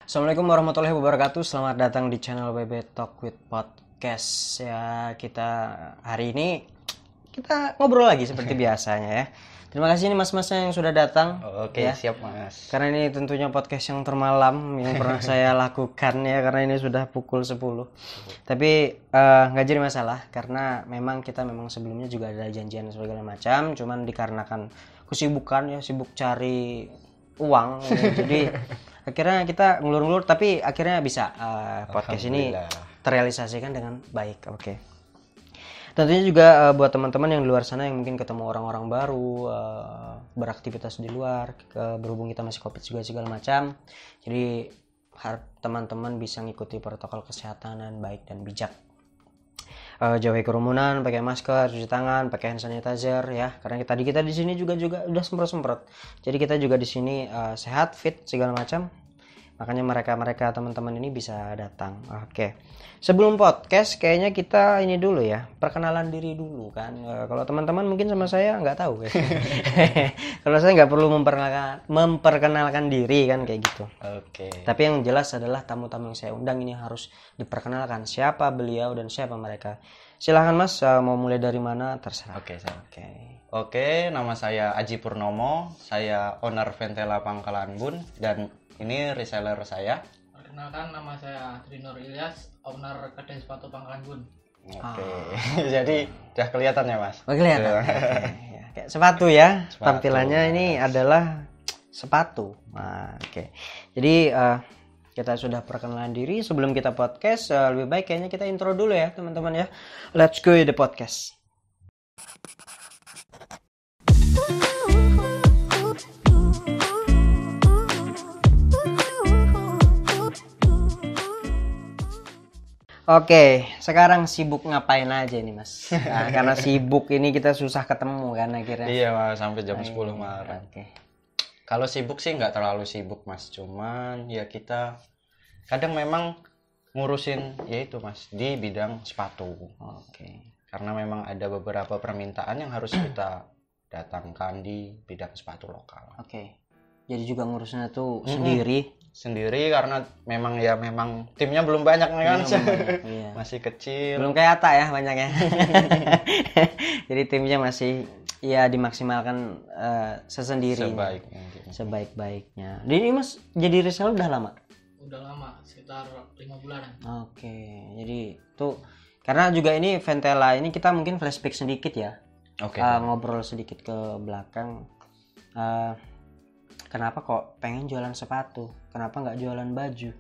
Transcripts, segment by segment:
Assalamualaikum warahmatullahi wabarakatuh. Selamat datang di channel BB Talk with Podcast. Ya, kita hari ini kita ngobrol lagi seperti biasanya ya. Terima kasih nih mas-masnya yang sudah datang. Oke, ya. siap mas. Karena ini tentunya podcast yang termalam yang pernah saya lakukan ya, karena ini sudah pukul 10. Tapi nggak jadi masalah karena memang kita sebelumnya juga ada janjian segala macam. Cuman dikarenakan kesibukan ya, sibuk cari uang ya. Jadi akhirnya kita ngulur-ngulur, tapi akhirnya bisa podcast ini terrealisasikan dengan baik. Oke. Tentunya juga buat teman-teman yang di luar sana yang mungkin ketemu orang-orang baru, beraktivitas di luar, berhubung kita masih covid juga segala macam. Jadi teman-teman bisa ngikuti protokol kesehatan dan baik dan bijak. Jauhi kerumunan, pakai masker, cuci tangan, pakai hand sanitizer ya. Karena kita di sini juga udah semprot-semprot. Jadi kita juga di sini sehat, fit segala macam. Makanya mereka teman-teman ini bisa datang. Oke. Sebelum podcast kayaknya kita ini dulu ya, perkenalan diri dulu kan. Kalau teman-teman mungkin sama saya nggak tahu ya. Kalau saya nggak perlu memperkenalkan diri kan kayak gitu. Oke. Tapi yang jelas adalah tamu-tamu yang saya undang ini harus diperkenalkan siapa beliau dan siapa mereka. Silahkan mas, mau mulai dari mana terserah. Oke, Oke, nama saya Aji Purnomo. Saya owner Ventela Pangkalan Bun dan ini reseller saya. Perkenalkan, nama saya Trinur Ilyas, owner kedai sepatu Pangkalan Bun. Oke. Jadi udah kelihatan ya mas? Oh, kelihatan. Ya, kayak sepatu ya. Sepatu. Tampilannya ini adalah sepatu. Nah, oke. Jadi kita sudah perkenalan diri. Sebelum kita podcast, lebih baik kayaknya kita intro dulu ya teman-teman ya. Let's go the podcast. Oke, sekarang sibuk ngapain aja nih mas? Nah, karena sibuk ini kita susah ketemu kan akhirnya. Iya mas, sampai jam 10 malam. Oke. Kalau sibuk sih nggak terlalu sibuk mas, cuman ya kita kadang memang ngurusin yaitu mas di bidang sepatu. Oke. Karena memang ada beberapa permintaan yang harus kita datangkan di bidang sepatu lokal. Oke. Jadi juga ngurusnya tuh sendiri karena memang timnya belum banyak nih kan. Iya. Masih kecil. Belum kayak Ata ya banyaknya. Jadi timnya masih ya dimaksimalkan sesendiri. Sebaik-baiknya. Jadi ini mas jadi reseller udah lama? Udah lama, sekitar 5 bulanan. Oke. Jadi tuh karena juga ini Ventela ini kita mungkin flashback sedikit ya. Oke. Ngobrol sedikit ke belakang. Kenapa kok pengen jualan sepatu? Kenapa nggak jualan baju?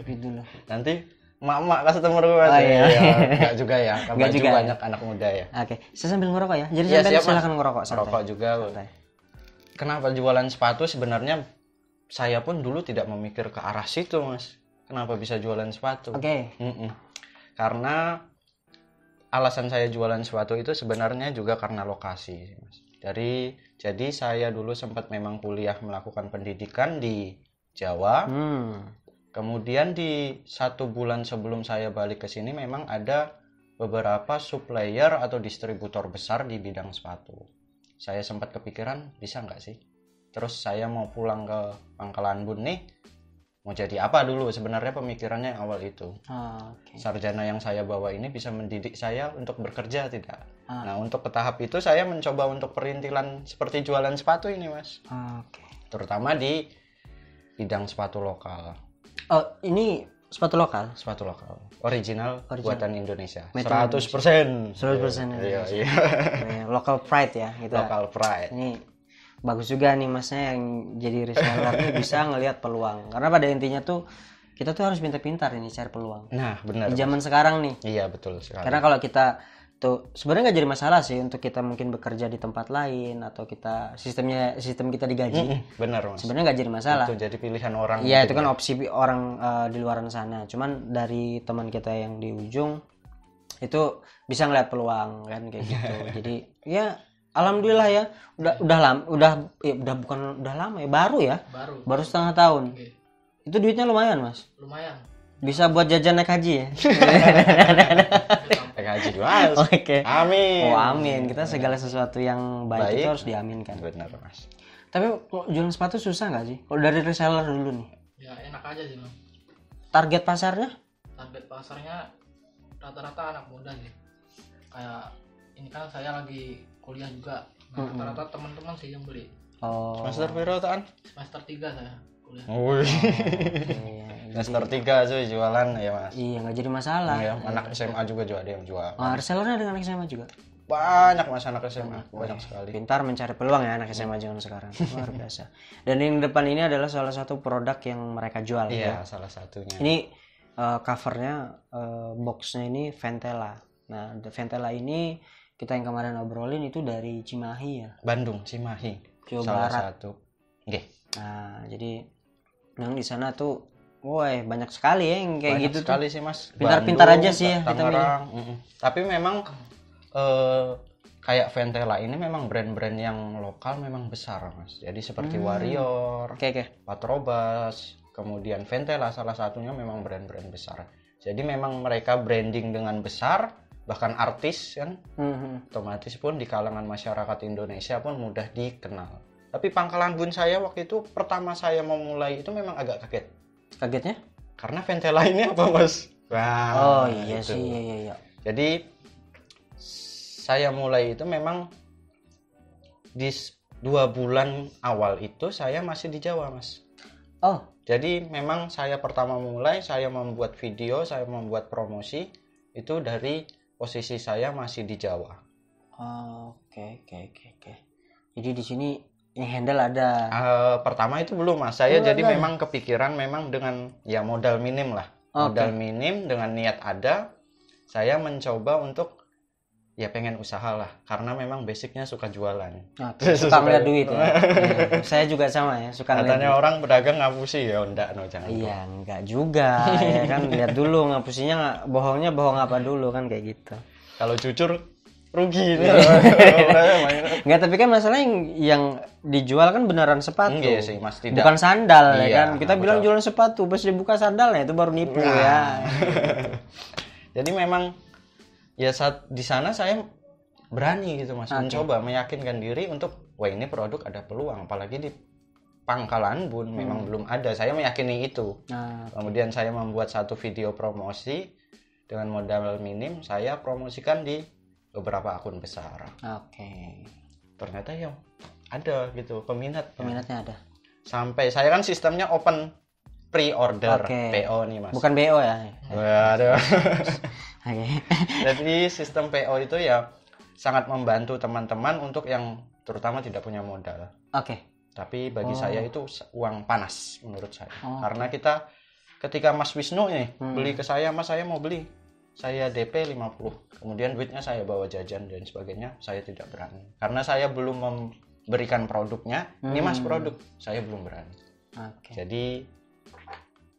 Gitu loh. Nanti mak customer gue sih. Iya. Enggak juga ya. Baju juga banyak ya? Anak muda ya. Oke. Saya sambil ngerokok ya. Jadi ya, silakan ngerokok. Ngerokok juga. Santai. Kenapa jualan sepatu? Sebenarnya saya pun dulu tidak memikir ke arah situ, Mas. Kenapa bisa jualan sepatu? Oke. Karena alasan saya jualan sepatu itu sebenarnya juga karena lokasi, Mas. Jadi saya dulu sempat memang kuliah melakukan pendidikan di Jawa. Kemudian di 1 bulan sebelum saya balik ke sini memang ada beberapa supplier atau distributor besar di bidang sepatu. Saya sempat kepikiran bisa nggak sih? Terus saya mau pulang ke Pangkalan Bun nih, mau jadi apa dulu? Sebenarnya pemikirannya awal itu. Okay. Sarjana yang saya bawa ini bisa mendidik saya untuk bekerja tidak? Nah untuk ke tahap itu saya mencoba untuk perintilan seperti jualan sepatu ini mas. Okay. Terutama di bidang sepatu lokal. Oh ini sepatu lokal? Sepatu lokal. Original. Buatan Indonesia. 100%. 100%. Iya. Local pride ya. Gitu. Local pride. Ini bagus juga nih masnya yang jadi reseller nih bisa ngelihat peluang. Karena pada intinya tuh kita tuh harus pintar-pintar ini cari peluang. Nah benar. Di zaman sekarang nih. Iya betul sekali. Karena kalau kita tuh sebenarnya nggak jadi masalah sih untuk kita mungkin bekerja di tempat lain atau kita sistem kita digaji. Benar mas. Sebenarnya nggak jadi masalah. Itu jadi pilihan orang. Iya itu kan opsi orang di luar sana. Cuman dari teman kita yang di ujung itu bisa ngeliat peluang kan kayak gitu. Jadi ya alhamdulillah ya udah lama ya baru setengah tahun. Okay. Itu duitnya lumayan mas. Lumayan. Bisa buat jajan naik haji ya. Naik haji mas. Oke. Amin. Oh amin. Kita segala sesuatu yang baik itu harus diaminkan. Benar mas. Tapi jualan sepatu susah nggak sih? Kalau dari reseller dulu nih. Ya enak aja sih bang. Target pasarnya? Target pasarnya rata-rata anak muda sih. Kayak ini kan saya lagi kuliah juga. Nah, rata-rata teman-teman sih yang beli. Oh. Semester piro taan? Semester 3 saya kuliah. Wih. Iya. Semester 3 cuy jualan ya mas. Iya, nggak jadi masalah. Ya, anak SMA juga ada yang jual. Oh, resellernya dengan anak SMA juga. Banyak mas anak SMA, banyak sekali. Pintar mencari peluang ya anak SMA zaman sekarang. Luar biasa. Dan yang depan ini adalah salah satu produk yang mereka jual. Iya, ya. salah satunya. Ini covernya, boxnya ini Ventela. Nah, Ventela ini kita yang kemarin obrolin itu dari Cimahi ya. Bandung, Cimahi. Jawa salah Barat. satu. Nggih. Nah, jadi yang di sana tuh, woi banyak sekali ya yang kayak Banyak gitu sekali tuh. sih mas. Pintar-pintar Bandung, aja sih ya kita Tangerang. Tapi memang kayak Ventela ini memang brand-brand yang lokal memang besar mas. Jadi seperti Warrior, Oke. Patrobas, kemudian Ventela salah satunya memang brand-brand besar. Jadi memang mereka branding dengan besar, bahkan artis kan, otomatis pun di kalangan masyarakat Indonesia pun mudah dikenal. Tapi Pangkalan Bun saya waktu itu pertama saya mau mulai itu memang agak kaget. Kagetnya? Karena Ventela ini apa mas? Wah, Oh iya itu. sih, iya. Jadi saya mulai itu memang di 2 bulan awal itu saya masih di Jawa mas. Oh, Jadi memang saya pertama mulai, saya membuat video, saya membuat promosi itu dari posisi saya masih di Jawa. oke. Jadi di sini yang handle ada. Pertama itu belum mas, saya jadi memang kepikiran memang dengan ya modal minim lah. Modal minim dengan niat ada, saya mencoba untuk ya pengen usaha lah, karena memang basicnya suka jualan. Suka ngeliat duit ya. Iya, saya juga sama ya, suka ngeliat Katanya orang pedagang ngapusi ya, enggak no jangan. Iya, enggak juga ya kan, lihat dulu ngapusinya nggak, bohongnya bohong apa dulu kan kayak gitu. Kalau jujur rugi nih. Enggak, tapi kan masalah yang dijual kan beneran sepatu. Enggak sih Mas, tidak. Bukan sandal ya Iya, kan. Kita bilang jualan sepatu, pas dibuka sandalnya itu baru nipu ya. Jadi memang ya saat di sana saya berani gitu Mas, mencoba meyakinkan diri untuk wah ini produk ada peluang, apalagi di Pangkalan Bun memang belum ada. Saya meyakini itu. Kemudian saya membuat satu video promosi dengan modal minim, saya promosikan di beberapa akun besar. Oke. Ternyata ya ada gitu Peminatnya ada. Sampai saya kan sistemnya open pre-order, PO nih Mas. Bukan BO ya. Waduh. Oke. Jadi sistem PO itu ya sangat membantu teman-teman untuk yang terutama tidak punya modal. Oke. Tapi bagi saya itu uang panas menurut saya. Karena kita ketika Mas Wisnu nih beli ke saya, Mas saya mau beli. Saya DP 50. Kemudian duitnya saya bawa jajan dan sebagainya, saya tidak berani. Karena saya belum memberikan produknya. Ini Mas produk, saya belum berani. Oke. Jadi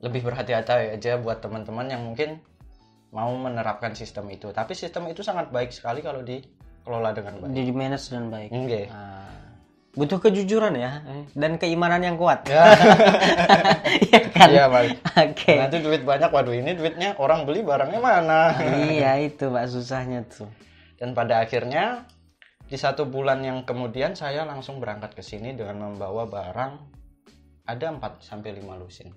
lebih berhati-hati aja buat teman-teman yang mungkin mau menerapkan sistem itu. Tapi sistem itu sangat baik sekali kalau dikelola dengan baik. Di manage dengan baik. Enggak. Butuh kejujuran ya dan keimanan yang kuat. Ya. Iya kan? Iya, Pak. Oke. Nanti duit banyak, waduh ini duitnya orang beli barangnya mana? Iya itu Pak susahnya tuh. Dan pada akhirnya di 1 bulan yang kemudian saya langsung berangkat ke sini dengan membawa barang ada 4 sampai 5 lusin.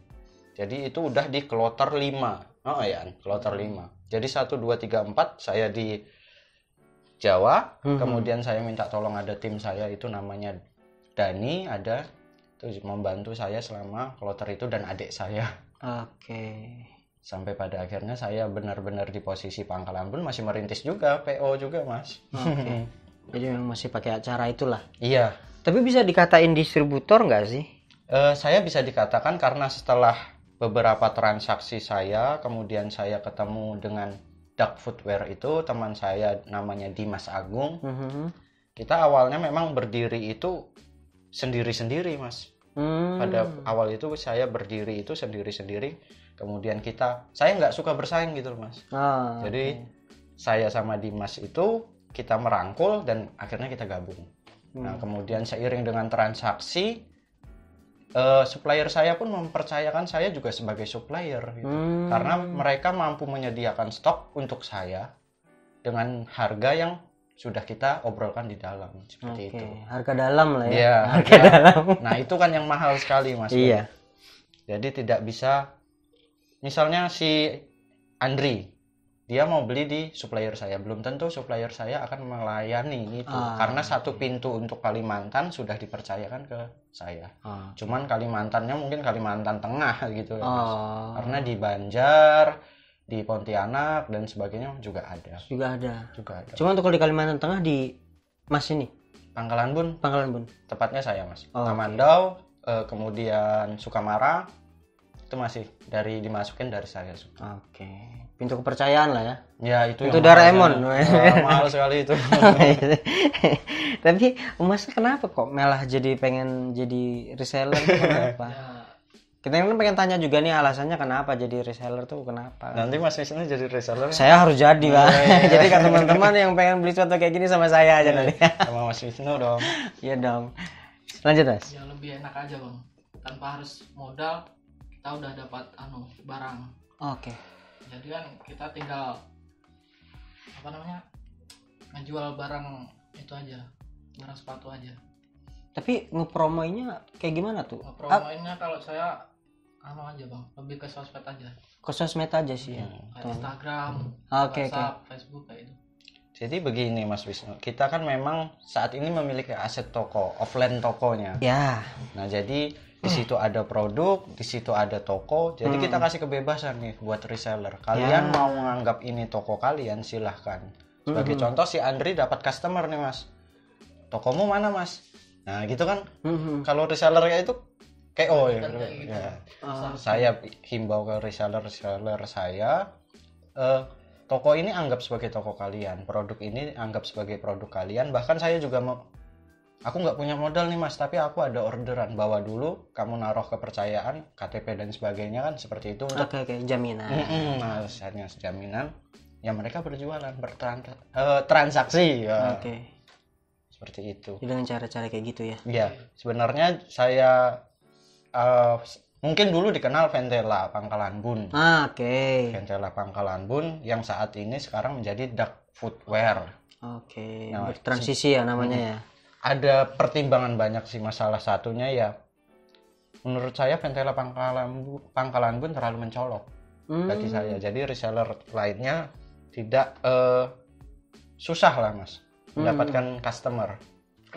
Jadi itu udah di kloter 5. Oh ya, kloter 5. Jadi 1 2 3 4 saya di Jawa, kemudian saya minta tolong ada tim saya itu namanya Dani, ada itu membantu saya selama kloter itu dan adik saya. Oke. Sampai pada akhirnya saya benar-benar di posisi Pangkalan Bun, masih merintis juga, PO juga Mas. Oke. Jadi memang masih pakai acara itulah. Iya. Tapi bisa dikatain distributor nggak sih? Saya bisa dikatakan karena setelah beberapa transaksi saya, kemudian saya ketemu dengan Duck Footwear itu, teman saya namanya Dimas Agung. Kita awalnya memang berdiri itu sendiri-sendiri Mas. Pada awal itu saya berdiri itu sendiri-sendiri. Kemudian saya nggak suka bersaing gitu Mas. Jadi saya sama Dimas itu kita merangkul dan akhirnya kita gabung. Nah kemudian seiring dengan transaksi, supplier saya pun mempercayakan saya juga sebagai supplier gitu. Karena mereka mampu menyediakan stok untuk saya dengan harga yang sudah kita obrolkan di dalam seperti itu. Harga dalam lah ya. Iya, harga dalam. Nah itu kan yang mahal sekali Mas. Iya. Jadi tidak bisa, misalnya si Andri, dia mau beli di supplier saya, belum tentu supplier saya akan melayani itu. Karena satu pintu untuk Kalimantan sudah dipercayakan ke saya. Cuman Kalimantannya mungkin Kalimantan Tengah gitu ya, Mas. Karena di Banjar, di Pontianak dan sebagainya juga ada. Juga ada. Cuma untuk kalau di Kalimantan Tengah di Mas ini Pangkalan Bun, tepatnya saya, Mas. Tamandau, kemudian Sukamara, itu masih dimasukin dari saya. Oke. Pintu kepercayaan lah ya. Ya itu Doraemon. Mahal sekali itu. Tapi Mas kenapa kok malah jadi pengen jadi reseller tuh kenapa? Kita kan pengen tanya juga nih alasannya kenapa jadi reseller tuh kenapa? Nanti Mas Wisnu jadi reseller. Saya harus jadi, Pak. Jadi kan teman-teman yang pengen beli sesuatu kayak gini sama saya aja nanti. Sama Mas Wisnu dong. Iya dong. Lanjut, Mas. Ya lebih enak aja, Bang. Tanpa harus modal, kita udah dapat barang. Oke. Jadi kan kita tinggal ngejual barang itu aja, barang sepatu aja. Tapi ngepromoinnya kayak gimana tuh? Ngepromoinnya kalau saya aja, Bang, lebih ke sosmed aja. Ke sosmed aja sih ya. Kayak Instagram, Oke. WhatsApp, Facebook kayak itu. Jadi begini Mas Wisnu, kita kan memang saat ini memiliki aset toko, offline tokonya. Ya. Nah jadi di situ ada produk, di situ ada toko, jadi kita kasih kebebasan nih buat reseller. Kalian mau menganggap ini toko kalian, silahkan. Sebagai contoh si Andri dapat customer nih Mas, tokomu mana Mas? Nah gitu kan, kalau reseller kayak itu kayak saya himbau ke reseller saya, toko ini anggap sebagai toko kalian, produk ini anggap sebagai produk kalian. Bahkan saya juga aku nggak punya modal nih Mas, tapi aku ada orderan, bawa dulu, kamu naruh kepercayaan, KTP dan sebagainya kan seperti itu. Oke, jaminan. Hanya jaminan. Ya mereka berjualan, transaksi. Ya. Oke. Seperti itu. Dengan cara-cara kayak gitu ya. Iya, sebenarnya saya mungkin dulu dikenal Ventela Pangkalan Bun. Oke. Ventela Pangkalan Bun yang saat ini sekarang menjadi Duck Footwear. Oke. Nah, bertransisi ya namanya ya. Ada pertimbangan banyak sih, masalah satunya ya menurut saya Ventela Pangkalan Bun terlalu mencolok bagi saya. Jadi reseller lainnya tidak susah lah Mas mendapatkan customer.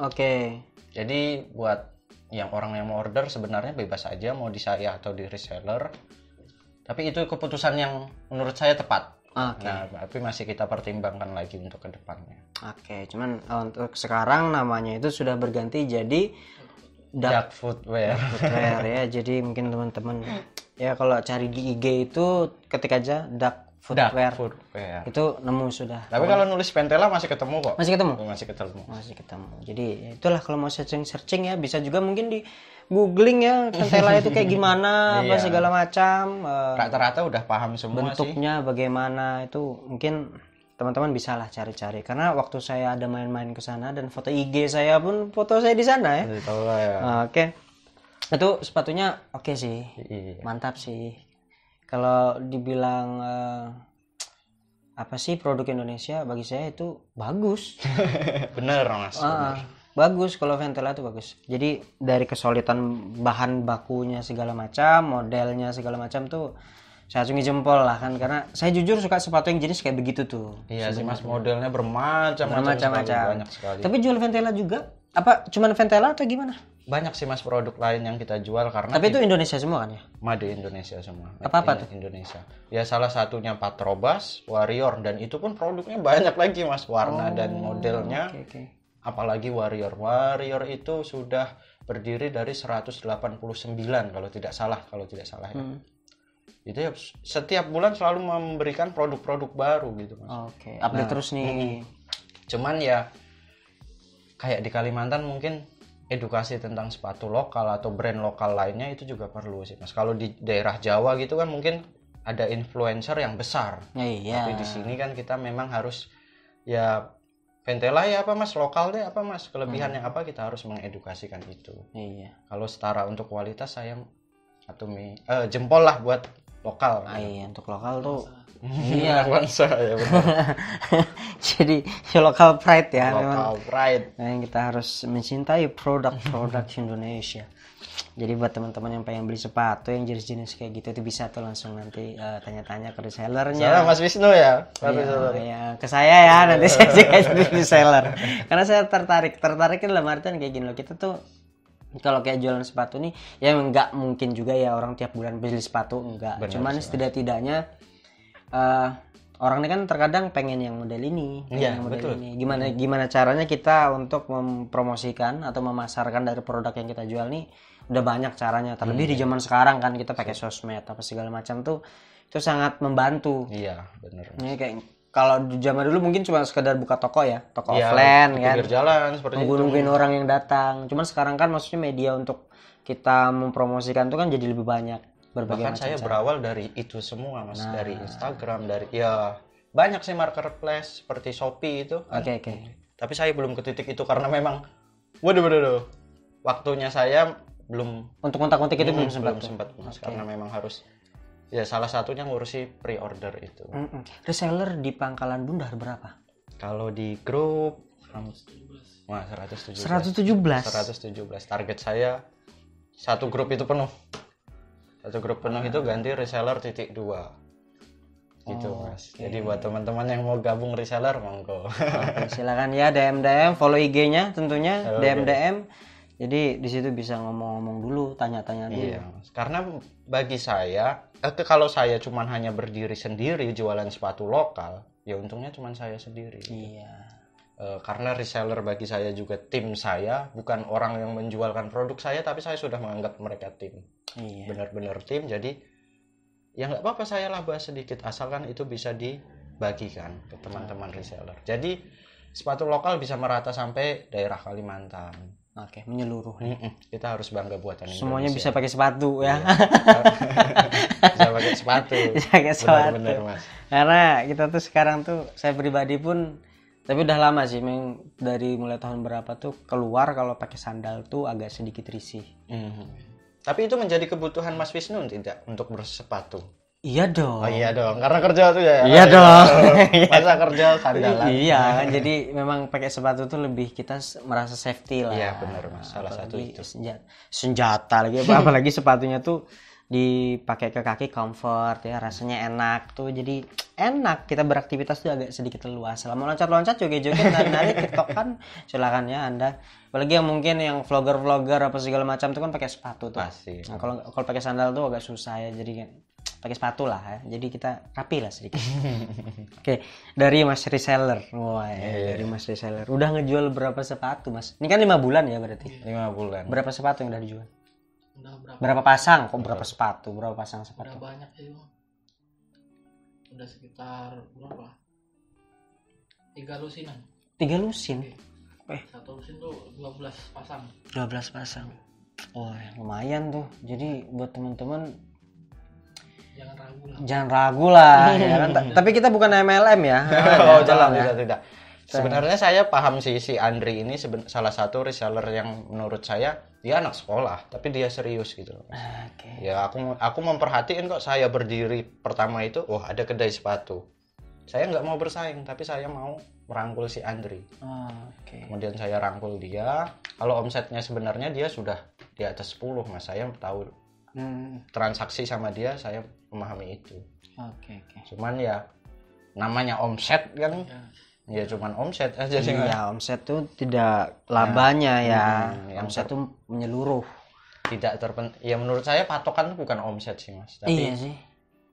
Oke. Jadi buat orang yang mau order sebenarnya bebas aja mau di saya atau di reseller. Tapi itu keputusan yang menurut saya tepat. Nah, tapi masih kita pertimbangkan lagi untuk kedepannya. Oke, cuman untuk sekarang namanya itu sudah berganti jadi Duck Footwear. Footwear ya. Jadi mungkin teman-teman ya kalau cari di IG itu ketik aja Duck Footwear. Itu nemu sudah. Tapi kalau nulis Ventela masih ketemu kok. Masih ketemu. Jadi itulah kalau mau searching ya bisa juga mungkin di googling ya Ventela itu kayak gimana, apa segala macam. Rata-rata udah paham semua bentuknya sih. Bagaimana itu mungkin teman-teman bisa lah cari-cari. Karena waktu saya ada main-main ke sana dan foto IG saya pun foto saya di sana ya. Oke. Itu sepatunya oke sih. Mantap sih. Kalau dibilang apa sih produk Indonesia bagi saya itu bagus. Bener Mas. Bagus kalau Ventela itu bagus. Jadi dari kesolidan bahan bakunya segala macam, modelnya segala macam tuh saya acungi jempol lah kan, karena saya jujur suka sepatu yang jenis kayak begitu tuh. Iya sih Mas, modelnya bermacam-macam, banyak sekali. Tapi jual Ventela juga? Apa cuman Ventela atau gimana? Banyak sih Mas produk lain yang kita jual karena. Tapi itu Indonesia semua kan ya? Made Indonesia semua. Apa tuh? Indonesia. Ya salah satunya Patrobas, Warrior, dan itu pun produknya banyak lagi Mas, warna dan modelnya. Apalagi Warrior itu sudah berdiri dari 189 kalau tidak salah ya. Itu ya setiap bulan selalu memberikan produk-produk baru gitu Mas. Update terus nih. Cuman ya kayak di Kalimantan mungkin edukasi tentang sepatu lokal atau brand lokal lainnya itu juga perlu sih Mas. Kalau di daerah Jawa gitu kan mungkin ada influencer yang besar. Tapi di sini kan kita memang harus ya Ventela ya apa Mas, lokal deh apa Mas, kelebihannya apa, kita harus mengedukasikan itu. Kalau setara untuk kualitas saya jempol lah buat lokal. Untuk lokal tuh Iya. Anak bangsa ya benar. Jadi local pride ya memang. Local pride. Nah, kita harus mencintai produk-produk Indonesia. Jadi buat teman-teman yang pengen beli sepatu yang jenis-jenis kayak gitu itu bisa tuh langsung nanti tanya-tanya ke resellernya. Saya Mas Wisnu ya. Iya, ke saya ya nanti saya juga jadi reseller. Karena saya tertarik dalam artian kayak gini loh. Kita tuh kalau kayak jualan sepatu nih ya nggak mungkin juga ya orang tiap bulan beli sepatu enggak. Benar, Cuman setidak-tidaknya orang ini kan terkadang pengen yang model ini, Iya, yang model betul. ini. Gimana caranya kita untuk mempromosikan atau memasarkan dari produk yang kita jual nih udah banyak caranya. Terlebih di zaman sekarang kan kita pakai sosmed apa segala macam tuh itu sangat membantu. Iya, benar. Ini kayak kalau di zaman dulu mungkin cuma sekedar buka toko ya, toko Iya, offline di kan. pinggir jalan seperti itu. Nungguin orang yang datang. Cuman sekarang kan maksudnya media untuk kita mempromosikan tuh kan jadi lebih banyak berbagai Bahkan macam saya cara. berawal dari itu semua Mas, dari Instagram, dari ya banyak sih marketplace seperti Shopee itu kan. Oke. Tapi saya belum ke titik itu karena memang waduh. Waktunya saya belum Untuk kontak-kontak itu belum sempat. Mas, karena memang harus ya salah satunya ngurusi pre-order itu. Reseller di Pangkalan Bundar berapa? Kalau di grup wah 117. 117. Target saya satu grup itu penuh. Satu grup penuh itu ganti reseller titik 2. Gitu Mas. Jadi buat teman-teman yang mau gabung reseller monggo. Oke, silakan ya DM, follow IG-nya tentunya DM. Jadi di situ bisa ngomong-ngomong dulu, tanya-tanya dulu. Iya, Mas. Karena bagi saya, kalau saya cuman hanya berdiri sendiri jualan sepatu lokal, ya untungnya cuman saya sendiri. Iya. Karena reseller bagi saya juga tim saya, bukan orang yang menjualkan produk saya, tapi saya sudah menganggap mereka tim. Iya. Benar-benar tim, jadi ya nggak apa-apa saya laba sedikit, asalkan itu bisa dibagikan ke teman-teman reseller. Jadi sepatu lokal bisa merata sampai daerah Kalimantan. Oke, menyeluruh. Kita harus bangga buatan Indonesia. Semuanya bisa pakai sepatu ya. Bisa pakai sepatu. Bisa pakai sepatu. Benar Mas. Karena kita tuh sekarang tuh saya pribadi pun tapi udah lama sih memang dari mulai tahun berapa tuh keluar kalau pakai sandal tuh agak sedikit risih. Tapi itu menjadi kebutuhan Mas Wisnu tidak untuk bersepatu? Iya dong. Oh iya dong, karena kerja tuh ya. Iya dong. Masa kerja sandalan. Iya kan, jadi memang pakai sepatu tuh lebih kita merasa safety lah. Iya benar Mas, salah satu itu. Senjata lagi, apalagi sepatunya tuh dipakai ke kaki comfort ya, rasanya enak tuh, jadi enak kita beraktivitas tuh agak sedikit leluasa. Mau loncat-loncat, joget-joget, nari-nari, TikTok kan silakan ya Anda. Apalagi yang mungkin yang vlogger-vlogger apa segala macam tuh kan pakai sepatu tuh. Pasti. Nah, kalau pakai sandal tuh agak susah ya, jadi kan pakai sepatu lah ya. Jadi kita rapi lah sedikit. Oke, dari Mas Reseller. Wah, dari Mas Reseller. Udah ngejual berapa sepatu, Mas? Ini kan 5 bulan ya berarti. 5 bulan. Berapa sepatu yang udah dijual? Udah Berapa pasang? Kok berapa sepatu? Berapa pasang udah sepatu? banyak sih Bang. Udah sekitar berapa? 3 lusinan. 3 lusin. Satu lusin tuh 12 pasang. 12 pasang. Oh, lumayan tuh. Jadi buat teman-teman jangan ragu lah ya kan. Tapi kita bukan MLM ya. Oh, tidak. Sebenarnya saya paham sih si Andri ini salah satu reseller yang menurut saya dia anak sekolah, tapi dia serius gitu. Oke. Ya aku memperhatiin kok, saya berdiri pertama itu, ada kedai sepatu. Saya nggak mau bersaing, tapi saya mau merangkul si Andri. Oke. Kemudian saya rangkul dia. Kalau omsetnya sebenarnya dia sudah di atas 10, Mas. Saya tahu transaksi sama dia, saya memahami itu. Oke. Cuman ya namanya omset kan, ya cuman omset aja sih. Iya, omset tuh tidak labanya ya. Yang Omset tuh menyeluruh. Tidak ya menurut saya patokan tuh bukan omset sih Mas. Tapi Iya sih.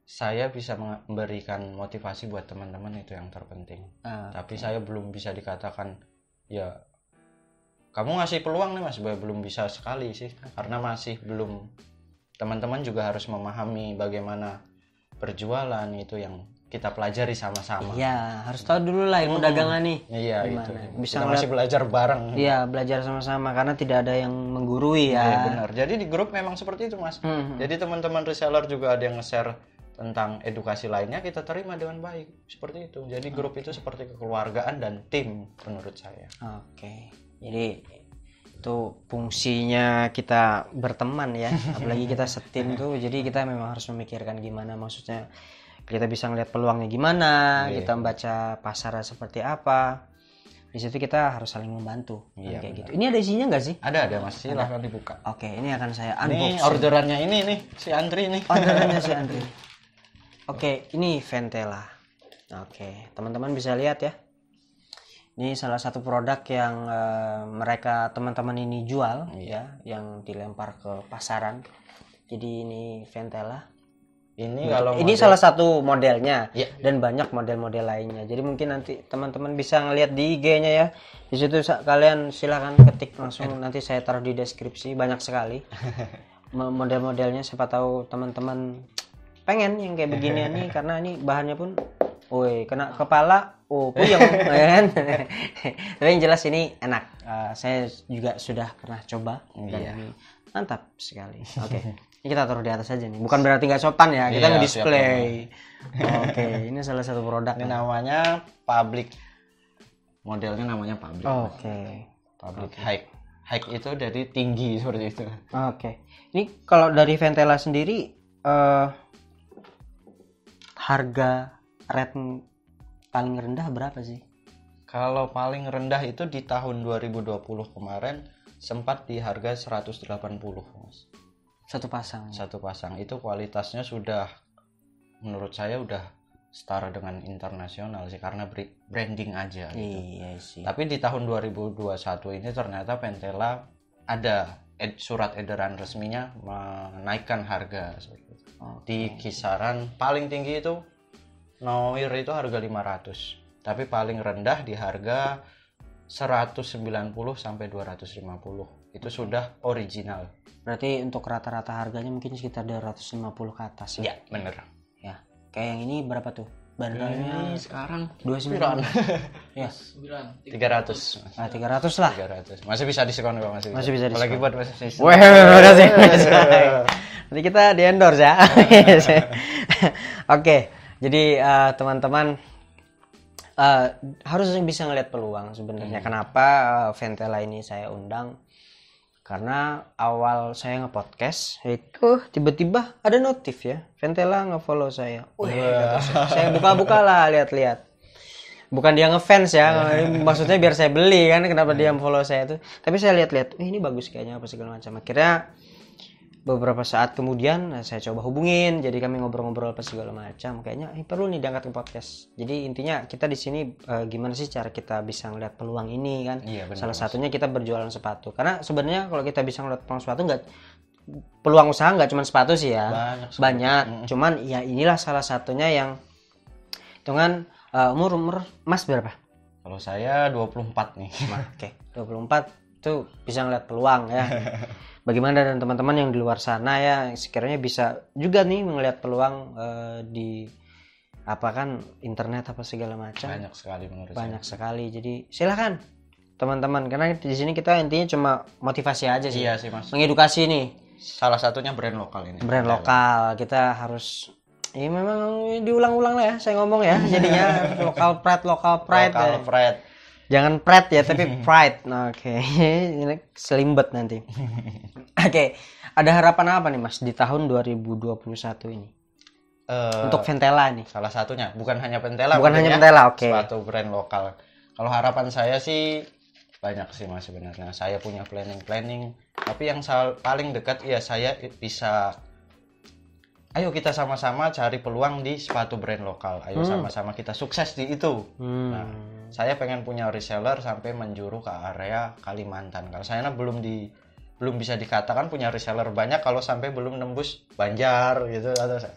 saya bisa memberikan motivasi buat teman-teman, itu yang terpenting. Tapi saya belum bisa dikatakan ya kamu ngasih peluang nih Mas, belum bisa sekali sih. Karena masih belum, teman-teman juga harus memahami bagaimana berjualan, itu yang kita pelajari sama-sama. Iya, harus tahu dulu lah ilmu dagangan nih. Iya, gimana? itu. Bisa kita masih belajar bareng. Iya, belajar sama-sama karena tidak ada yang menggurui ya. Iya, benar. Jadi di grup memang seperti itu, Mas. Jadi teman-teman reseller juga ada yang nge-share tentang edukasi lainnya, kita terima dengan baik. Seperti itu. Jadi grup itu seperti kekeluargaan dan tim menurut saya. Oke. Jadi itu fungsinya kita berteman ya. Apalagi kita setim tuh. Jadi kita memang harus memikirkan gimana, maksudnya kita bisa ngeliat peluangnya gimana, Iya. kita membaca pasarnya seperti apa. Di situ kita harus saling membantu. Iya, Kayak benar. gitu. Ini ada isinya nggak sih? Ada Mas, silahkan dibuka. Oke, ini akan saya Ini unboxing. orderannya ini nih si Andri nih. Orderannya si Andri. Oke, ini Ventela. Oke, teman-teman bisa lihat ya. Ini salah satu produk yang mereka teman-teman ini jual ya, yang dilempar ke pasaran. Jadi ini Ventela. Ini kalau Ini model- salah satu modelnya Iya. dan banyak model-model lainnya. Jadi mungkin nanti teman-teman bisa ngelihat di IG-nya ya. Di situ kalian silahkan ketik langsung, nanti saya taruh di deskripsi, banyak sekali model-modelnya. Siapa tahu teman-teman pengen yang kayak beginian nih, karena ini bahannya pun, woi, kena kepala, puyeng, ya kan? Tapi yang jelas ini enak. Saya juga sudah pernah coba dan Iya. ini mantap sekali. Oke. Ini kita taruh di atas aja nih. Bukan berarti nggak sopan ya. Kita Iya, nge-display. Oke, ini salah satu produk. Ini namanya public. Modelnya namanya public. Oke. Public high. High itu dari tinggi seperti itu. Oke. Ini kalau dari Ventela sendiri harga rate paling rendah berapa sih? Kalau paling rendah itu di tahun 2020 kemarin sempat di harga 180, Mas. Satu pasang. Satu pasang. Itu kualitasnya sudah menurut saya udah setara dengan internasional sih, karena branding aja gitu. Iya sih. Tapi di tahun 2021 ini ternyata Ventela ada surat edaran resminya menaikkan harga seperti itu. Di kisaran paling tinggi itu Noir itu harga 500, tapi paling rendah di harga 190 sampai 250. Itu sudah original. Berarti untuk rata-rata harganya mungkin sekitar 250 ke atas ya. Ya, bener. Ya. Kayak yang ini berapa tuh? Bandelnya Ini sekarang 29. Ya. 9 300. 300 lah. 300. Masih bisa diskon kok, masih bisa diskon. Apalagi buat masih bisa. Wah, udah sih. Nanti kita di endorse ya. Oke, jadi teman-teman harus bisa ngelihat peluang sebenarnya. Kenapa Ventela ini saya undang? Karena awal saya nge-podcast itu tiba-tiba ada notif ya, Ventela nge-follow saya. Saya buka-buka lah, lihat-lihat. Bukan dia ngefans ya, maksudnya biar saya beli kan, kenapa dia follow saya tuh. Tapi saya lihat-lihat, ini bagus kayaknya apa segala macam. Akhirnya beberapa saat kemudian saya coba hubungin, jadi kami ngobrol-ngobrol apa segala macam. Kayaknya perlu nih diangkat ke podcast. Jadi intinya kita di sini gimana sih cara kita bisa ngeliat peluang ini kan? Iya, benar, Salah satunya kita berjualan sepatu. Karena sebenarnya kalau kita bisa ngeliat peluang sepatu peluang usaha nggak cuma sepatu sih ya. Banyak. Cuman ya inilah salah satunya yang hitungan umur Mas berapa? Kalau saya 24 nih. Oke, 24 tuh bisa ngeliat peluang ya. Bagaimana dan teman-teman yang di luar sana ya sekiranya bisa juga nih melihat peluang di apa kan internet apa segala macam. Banyak sekali menurut Banyak saya. sekali. Jadi silakan teman-teman, karena di sini kita intinya cuma motivasi aja sih. Iya sih, Mas. Mengedukasi nih. Salah satunya brand lokal ini. Brand lokal kita harus ya memang diulang-ulang lah ya saya ngomong ya. Jadinya lokal pride Lokal ya. pride. Jangan pride ya, tapi pride. Oke. Ini selimbet nanti. Oke. Ada harapan apa nih Mas di tahun 2021 ini? Untuk Ventela nih. Salah satunya, bukan hanya Ventela. Bukan hanya mungkin ya, Ventela, oke. Suatu brand lokal. Kalau harapan saya sih banyak sih Mas sebenarnya. Saya punya planning. Tapi yang paling dekat ya saya bisa. Ayo kita sama-sama cari peluang di sepatu brand lokal. Ayo sama-sama kita sukses di itu. Nah, saya pengen punya reseller sampai menjuru ke area Kalimantan. Kalau saya belum bisa dikatakan punya reseller banyak kalau sampai belum nembus Banjar gitu atau.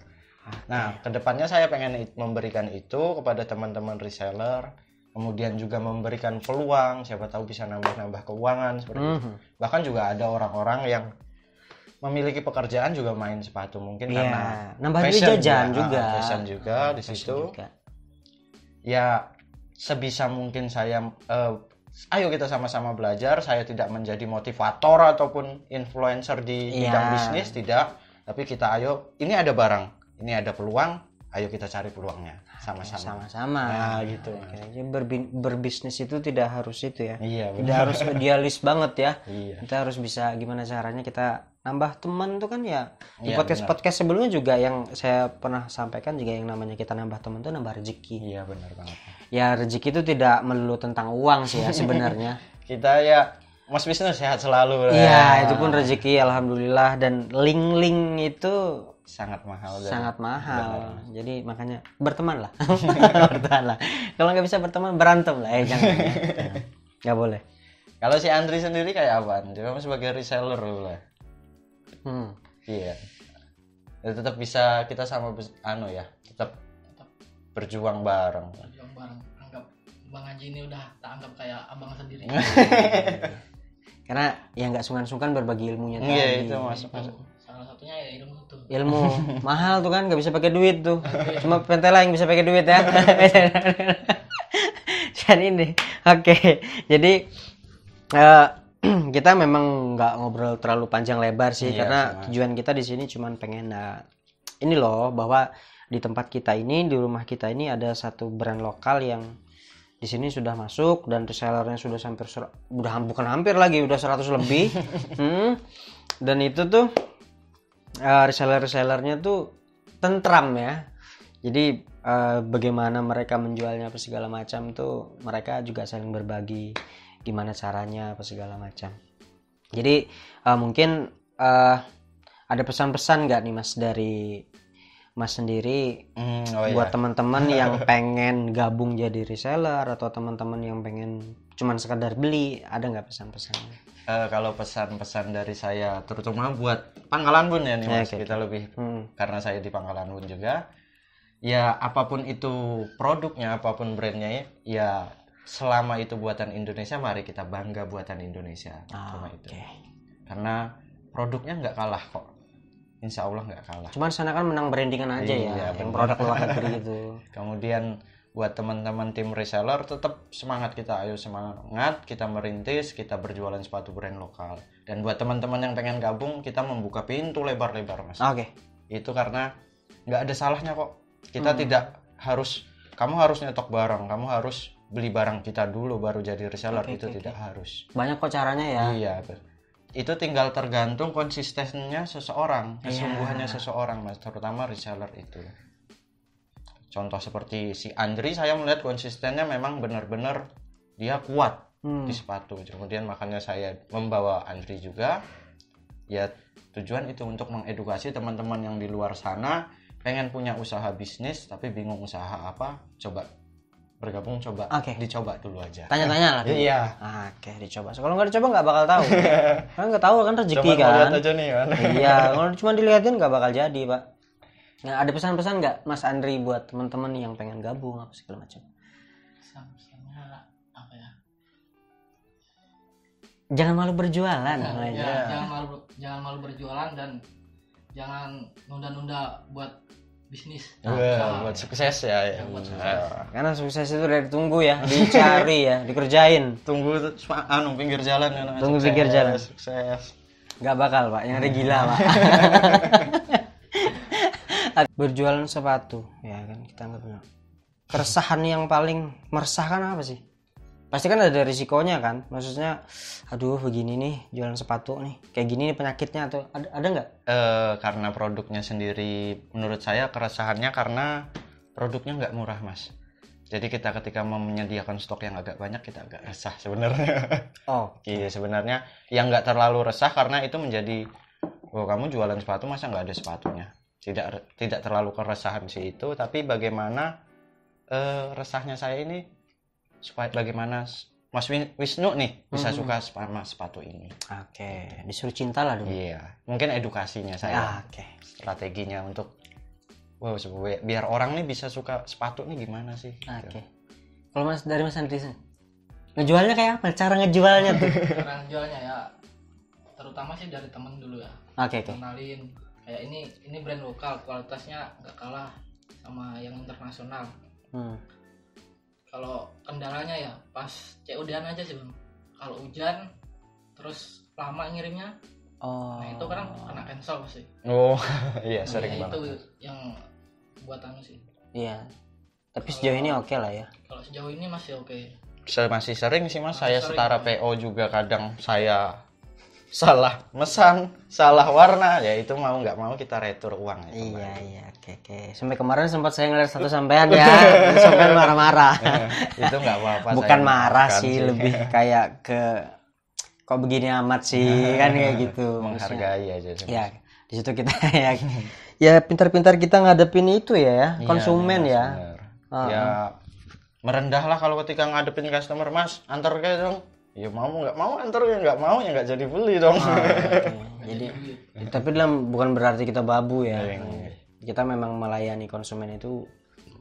Nah, kedepannya saya pengen memberikan itu kepada teman-teman reseller, kemudian juga memberikan peluang, siapa tahu bisa nambah-nambah keuangan seperti itu. Bahkan juga ada orang-orang yang memiliki pekerjaan juga main sepatu mungkin karena nambah duit jajan juga. Fashion juga di situ. Ya sebisa mungkin saya ayo kita sama-sama belajar. Saya tidak menjadi motivator ataupun influencer di bidang bisnis, tidak. Tapi kita ayo, ini ada barang, ini ada peluang, ayo kita cari peluangnya sama-sama. Sama-sama. Nah, gitu. Oke, jadi berbisnis itu tidak harus itu ya. Iya, Tidak harus idealis banget ya. Iya. Kita harus bisa gimana caranya kita nambah teman tuh kan ya. Di Iya, podcast sebelumnya juga yang saya pernah sampaikan juga yang namanya kita nambah teman tuh nambah rezeki. Iya, benar banget. Ya rezeki itu tidak melulu tentang uang sih ya sebenarnya. Kita ya Mas Wisnu sehat selalu. Iya, itu pun rezeki alhamdulillah, dan link-link itu sangat mahal. Sangat mahal. Jadi makanya berteman lah. Bertahan lah. Kalau nggak bisa berteman berantem lah, jangan. Nggak boleh. Kalau si Andri sendiri kayak apaan? Dia sebagai reseller dulu lah. Iya. Ya, tetap bisa kita sama tetap berjuang bareng. Berjuang bareng. Anggap Bang Haji ini udah tak anggap kayak abang sendiri. Karena ya nggak sungkan-sungkan berbagi ilmunya tadi. Iya, itu masuk. Salah satunya ya ilmu tuh. Ilmu mahal tuh kan, nggak bisa pakai duit tuh. Cuma Pentela yang bisa pakai duit ya. Dan ini, oke. Jadi kita memang nggak ngobrol terlalu panjang lebar sih, karena tujuan kita di sini cuma pengen ini loh, bahwa di tempat kita ini, di rumah kita ini ada satu brand lokal yang di sini sudah masuk dan resellernya sudah bukan hampir lagi, udah 100 lebih. Dan itu tuh resellernya tuh tentram ya. Jadi bagaimana mereka menjualnya apa segala macam tuh, mereka juga saling berbagi gimana caranya apa segala macam. Jadi mungkin ada pesan-pesan nggak nih Mas dari Mas sendiri buat teman-teman yang pengen gabung jadi reseller, atau teman-teman yang pengen cuman sekadar beli, ada nggak pesan-pesannya? Kalau pesan-pesan dari saya terutama buat Pangkalan Bun ya nih Mas, kita lebih karena saya di Pangkalan Bun juga. Ya apapun itu produknya, apapun brandnya ya selama itu buatan Indonesia, mari kita bangga buatan Indonesia. Cuma itu. Karena produknya nggak kalah kok. Insya Allah nggak kalah. Cuman sana kan menang brandingan aja ya, yang produk luar negeri itu. Kemudian buat teman-teman tim reseller tetap semangat, kita ayo semangat, kita merintis, kita berjualan sepatu brand lokal. Dan buat teman-teman yang pengen gabung, kita membuka pintu lebar-lebar Mas. Itu karena nggak ada salahnya kok. Kita tidak harus, kamu harus nyetok barang, kamu harus beli barang kita dulu baru jadi reseller, tidak harus. Banyak kok caranya ya. Iya, itu tinggal tergantung konsistennya seseorang, kesungguhannya seseorang Mas, terutama reseller itu. Contoh seperti si Andri, saya melihat konsistennya memang benar-benar dia kuat di sepatu. Kemudian makanya saya membawa Andri juga. Ya tujuan itu untuk mengedukasi teman-teman yang di luar sana pengen punya usaha bisnis tapi bingung usaha apa, coba bergabung, dicoba dulu aja. Tanya-tanya lah. Iya. Dicoba. Kalau nggak dicoba nggak bakal tahu. Karena nggak tahu kan rezeki kan. Lihat aja nih kan. Iya, kalau cuma dilihatin nggak bakal jadi Pak. Nah, ada pesan-pesan nggak Mas Andri buat teman-teman yang pengen gabung apa segala macam? Pesan-pesannya apa ya? Jangan malu berjualan. Jangan malu berjualan dan jangan nunda-nunda buat bisnis. Buat sukses ya. Karena sukses itu udah ditunggu ya, dicari ya, dikerjain. Tunggu pinggir jalan kan. Tunggu pinggir jalan. Sukses. Gak bakal Pak, yang ada gila Pak. Berjualan sepatu ya kan, kita nggak benar. Keresahan yang paling meresahkan apa sih? Pasti kan ada risikonya kan, maksudnya aduh begini nih jualan sepatu nih, kayak gini nih penyakitnya, atau ada nggak? Karena produknya sendiri menurut saya keresahannya karena produknya nggak murah Mas. Jadi kita ketika menyediakan stok yang agak banyak, kita agak resah sebenarnya. Iya sebenarnya yang nggak terlalu resah karena itu menjadi, kamu jualan sepatu masa nggak ada sepatunya. Tidak terlalu keresahan sih itu, tapi bagaimana resahnya saya ini supaya bagaimana Mas Wisnu nih bisa suka sama sepatu ini. Disuruh cinta lah dulu. Iya, mungkin edukasinya saya. Strateginya untuk biar orang nih bisa suka sepatu nih gimana sih? Kalau dari Mas Andri, ngejualnya kayak apa? Cara ngejualnya tuh? Cara ngejualnya ya, terutama sih dari temen dulu ya. Kenalin kayak ini brand lokal, kualitasnya nggak kalah sama yang internasional. Kalau kendalanya ya pas COD-an aja sih Bang. Kalau hujan terus lama ngirimnya, nah itu kan kena cancel pasti. Iya sering banget. Itu yang buat anu sih. Iya. Tapi sejauh ini oke lah ya. Kalau sejauh ini masih oke. Saya masih sering sih Mas, saya setara PO juga kadang saya salah mesan, salah warna, ya itu mau nggak mau kita retur uang itu. Iya, oke. Sampai kemarin sempat saya ngeliat satu sampean ya, sampean marah-marah. Itu nggak apa-apa. Bukan marah sih, lebih kayak ke kok begini amat sih kan kayak gitu. Menghargai aja. Ya, di situ kita ya pintar-pintar kita ngadepin itu ya, konsumen ya. Ya merendahlah kalau ketika ngadepin customer, Mas, antar kayak dong. Ya mau nggak mau antar, ya nggak mau ya nggak jadi beli dong. Jadi tapi dalam bukan berarti kita babu ya. Kita memang melayani konsumen itu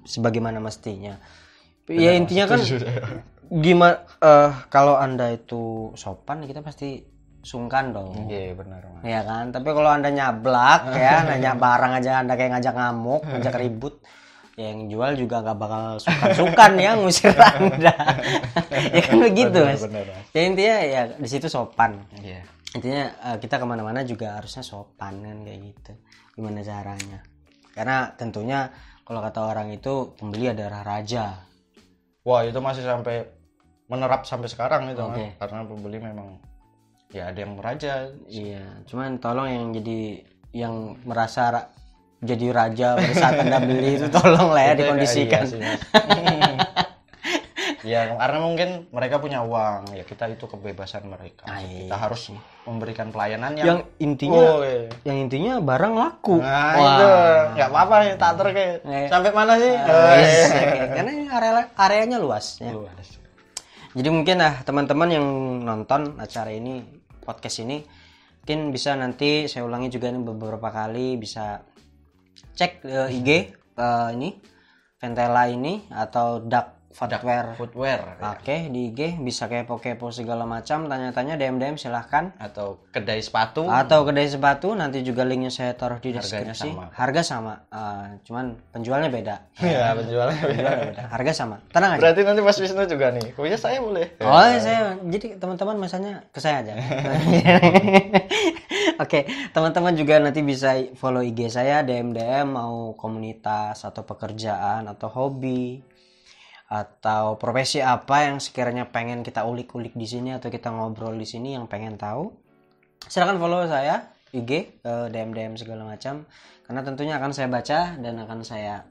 sebagaimana mestinya. Ya intinya kan gimana kalau Anda itu sopan kita pasti sungkan dong. Iya benar Mas. Ya kan, tapi kalau Anda nyablak ya nanya barang aja Anda kayak ngajak ngamuk, ngajak ribut, ya yang jual juga nggak bakal sukan ya ngusir Anda. Ya kan begitu Mas. Ya intinya ya di situ sopan. Iya. Intinya kita kemana-mana juga harusnya sopan kan kayak gitu. Gimana caranya? Karena tentunya kalau kata orang itu pembeli adalah raja. Wah itu masih sampai menerap sampai sekarang itu Mas. Karena pembeli memang ya ada yang raja. Iya. Cuman tolong yang merasa jadi raja pada saat Anda beli itu tolong lah ya dikondisikan. Ya karena mungkin mereka punya uang, ya kita itu kebebasan mereka. Kita harus memberikan pelayanan yang intinya barang laku. Nah itu nggak apa-apa ya tak kayak sampai mana sih? Karena areanya luas. Ya. Jadi mungkin teman-teman yang nonton acara ini, podcast ini, mungkin bisa nanti saya ulangi juga ini beberapa kali, bisa cek IG ini Ventela ini atau Duck Footwear. Oke, di IG bisa kepo-kepo segala macam, tanya-tanya, DM silahkan. Atau kedai sepatu. Nanti juga linknya saya taruh di deskripsi. Harga sama. Cuman penjualnya beda. Iya, penjualnya beda. Harga sama. Tenang aja. Berarti nanti Mas Wisnu juga nih. Kuya saya boleh. Oh, saya. Jadi teman-teman masanya ke saya aja. Oke, teman-teman juga nanti bisa follow IG saya, DM mau komunitas atau pekerjaan atau hobi atau profesi apa yang sekiranya pengen kita ulik-ulik di sini atau kita ngobrol di sini yang pengen tahu, silakan follow saya IG, DM segala macam, karena tentunya akan saya baca dan akan saya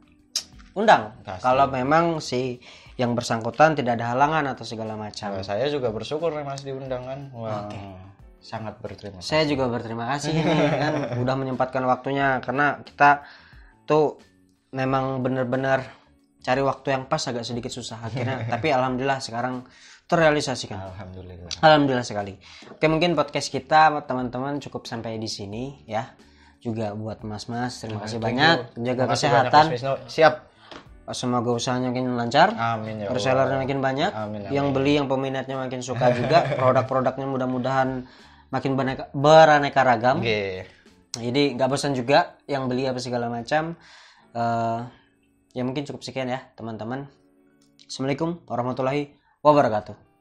undang. Kalau memang si yang bersangkutan tidak ada halangan atau segala macam. Saya juga bersyukur Mas diundang kan. Wah. Sangat berterima kasih. Saya juga berterima kasih nih kan udah menyempatkan waktunya, karena kita tuh memang benar-benar cari waktu yang pas agak sedikit susah akhirnya. Tapi alhamdulillah sekarang terrealisasikan. Alhamdulillah sekali. Oke, mungkin podcast kita teman-teman cukup sampai di sini ya. Juga buat mas-mas terima kasih banyak. Jaga kesehatan. Siap. Semoga usahanya makin lancar. Amin ya Allah. Resellernya makin banyak. Amin. Yang beli, yang peminatnya makin suka juga. Produk-produknya mudah-mudahan makin beraneka ragam. Jadi nggak bosan juga yang beli apa segala macam. Ya mungkin cukup sekian ya teman-teman. Assalamualaikum warahmatullahi wabarakatuh.